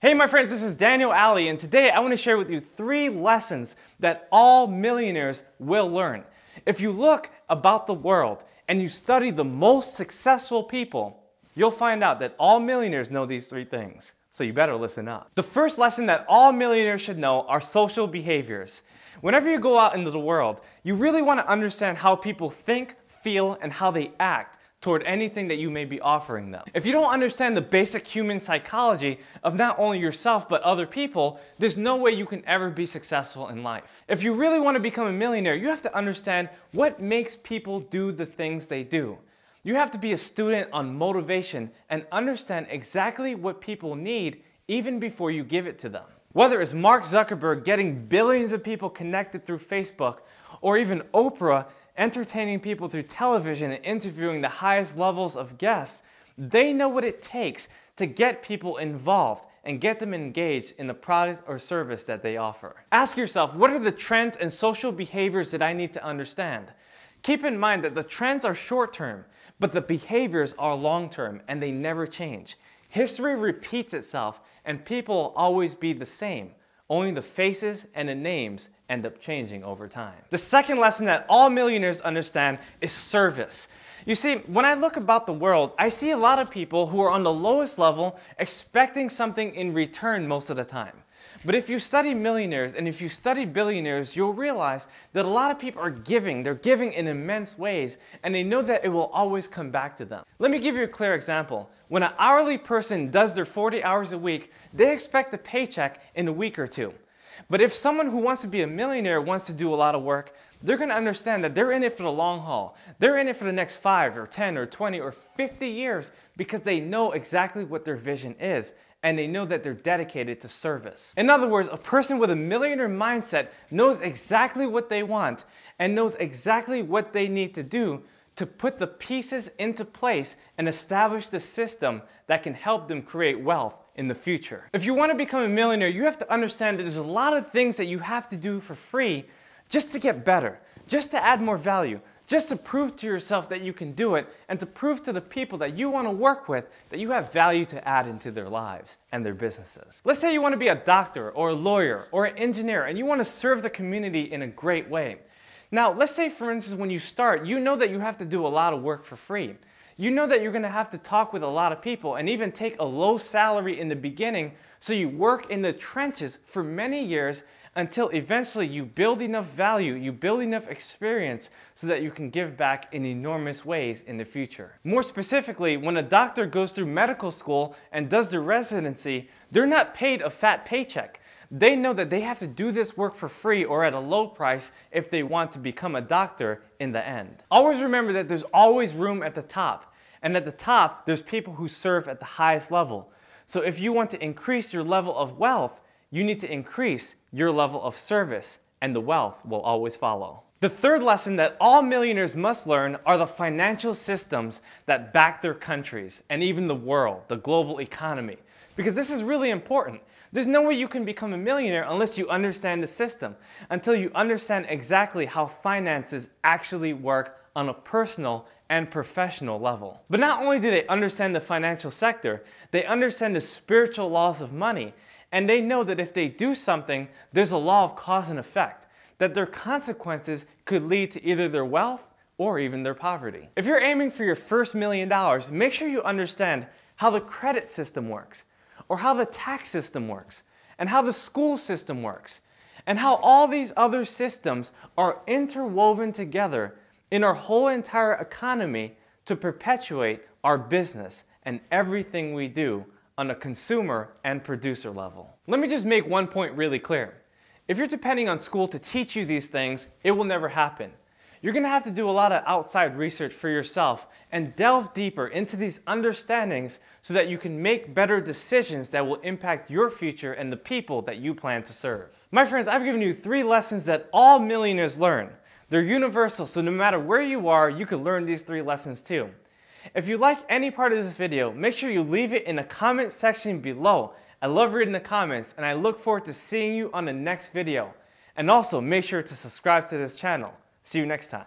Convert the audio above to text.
Hey my friends, this is Aldie, and today I want to share with you 3 lessons that all millionaires will learn. If you look about the world and you study the most successful people, you'll find out that all millionaires know these 3 things. So you better listen up. The first lesson that all millionaires should know are social behaviors. Whenever you go out into the world, you really want to understand how people think, feel, and how they act toward anything that you may be offering them. If you don't understand the basic human psychology of not only yourself but other people, there's no way you can ever be successful in life. If you really want to become a millionaire, you have to understand what makes people do the things they do. You have to be a student on motivation and understand exactly what people need even before you give it to them. Whether it's Mark Zuckerberg getting billions of people connected through Facebook, or even Oprah entertaining people through television and interviewing the highest levels of guests, they know what it takes to get people involved and get them engaged in the product or service that they offer. Ask yourself, what are the trends and social behaviors that I need to understand? Keep in mind that the trends are short-term, but the behaviors are long-term and they never change. History repeats itself and people will always be the same. Only the faces and the names end up changing over time. The second lesson that all millionaires understand is service. You see, when I look about the world, I see a lot of people who are on the lowest level expecting something in return most of the time. But if you study millionaires and if you study billionaires, you'll realize that a lot of people are giving. They're giving in immense ways, and they know that it will always come back to them. Let me give you a clear example. When an hourly person does their 40 hours a week, they expect a paycheck in a week or 2. But if someone who wants to be a millionaire wants to do a lot of work, they're going to understand that they're in it for the long haul. They're in it for the next 5 or 10 or 20 or 50 years because they know exactly what their vision is. And they know that they're dedicated to service. In other words, a person with a millionaire mindset knows exactly what they want and knows exactly what they need to do to put the pieces into place and establish the system that can help them create wealth in the future. If you want to become a millionaire, you have to understand that there's a lot of things that you have to do for free just to get better, just to add more value, just to prove to yourself that you can do it, and to prove to the people that you want to work with that you have value to add into their lives and their businesses. Let's say you want to be a doctor or a lawyer or an engineer and you want to serve the community in a great way. Now, let's say for instance when you start, you know that you have to do a lot of work for free. You know that you're going to have to talk with a lot of people and even take a low salary in the beginning, so you work in the trenches for many years until eventually you build enough value, you build enough experience so that you can give back in enormous ways in the future. More specifically, when a doctor goes through medical school and does their residency, they're not paid a fat paycheck. They know that they have to do this work for free or at a low price if they want to become a doctor in the end. Always remember that there's always room at the top. And at the top, there's people who serve at the highest level. So if you want to increase your level of wealth, you need to increase your level of service, and the wealth will always follow. The third lesson that all millionaires must learn are the financial systems that back their countries and even the world, the global economy. Because this is really important. There's no way you can become a millionaire unless you understand the system, until you understand exactly how finances actually work on a personal and professional level. But not only do they understand the financial sector, they understand the spiritual laws of money, and they know that if they do something, there's a law of cause and effect, that their consequences could lead to either their wealth or even their poverty. If you're aiming for your first $1 million, make sure you understand how the credit system works, or how the tax system works, and how the school system works, and how all these other systems are interwoven together in our whole entire economy to perpetuate our business and everything we do on a consumer and producer level. Let me just make one point really clear. If you're depending on school to teach you these things, it will never happen. You're going to have to do a lot of outside research for yourself and delve deeper into these understandings so that you can make better decisions that will impact your future and the people that you plan to serve. My friends, I've given you 3 lessons that all millionaires learn. They're universal, so no matter where you are, you can learn these 3 lessons too. If you like any part of this video, make sure you leave it in the comment section below. I love reading the comments, and I look forward to seeing you on the next video. And also make sure to subscribe to this channel. See you next time.